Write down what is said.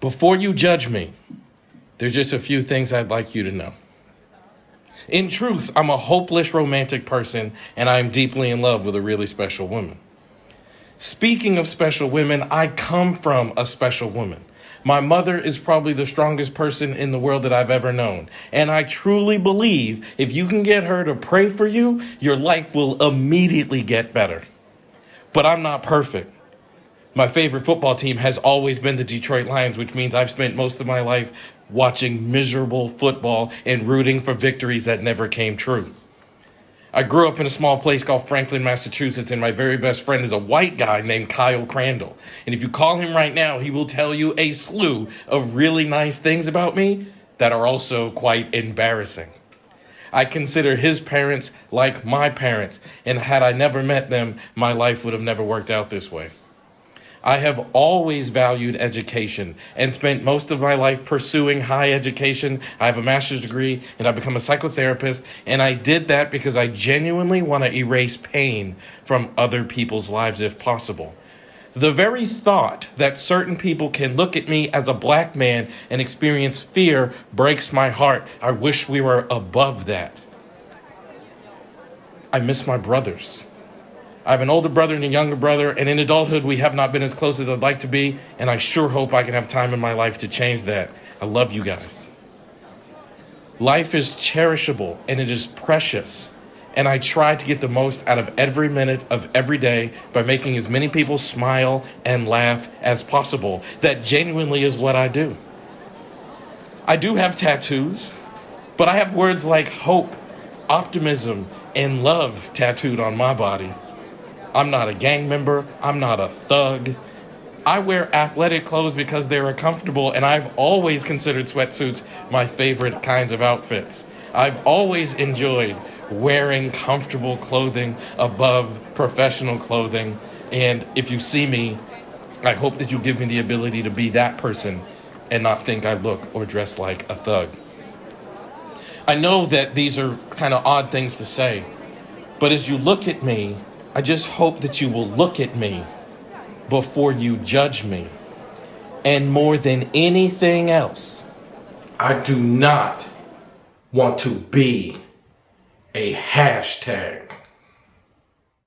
Before you judge me, there's just a few things I'd like you to know. In truth, I'm a hopeless romantic person, and I am deeply in love with a really special woman. Speaking of special women, I come from a special woman. My mother is probably the strongest person in the world that I've ever known. And I truly believe if you can get her to pray for you, your life will immediately get better. But I'm not perfect. My favorite football team has always been the Detroit Lions, which means I've spent most of my life watching miserable football and rooting for victories that never came true. I grew up in a small place called Franklin, Massachusetts, and my very best friend is a white guy named Kyle Crandall. And if you call him right now, he will tell you a slew of really nice things about me that are also quite embarrassing. I consider his parents like my parents, and had I never met them, my life would have never worked out this way. I have always valued education and spent most of my life pursuing high education. I have a master's degree and I've become a psychotherapist, and I did that because I genuinely want to erase pain from other people's lives if possible. The very thought that certain people can look at me as a black man and experience fear breaks my heart. I wish we were above that. I miss my brothers. I have an older brother and a younger brother, and in adulthood, we have not been as close as I'd like to be, and I sure hope I can have time in my life to change that. I love you guys. Life is cherishable, and it is precious, and I try to get the most out of every minute of every day by making as many people smile and laugh as possible. That genuinely is what I do. I do have tattoos, but I have words like hope, optimism, and love tattooed on my body. I'm not a gang member. I'm not a thug. I wear athletic clothes because they're comfortable, and I've always considered sweatsuits my favorite kinds of outfits. I've always enjoyed wearing comfortable clothing above professional clothing, and if you see me, I hope that you give me the ability to be that person and not think I look or dress like a thug. I know that these are kind of odd things to say, but as you look at me, I just hope that you will look at me before you judge me. And more than anything else, I do not want to be a hashtag.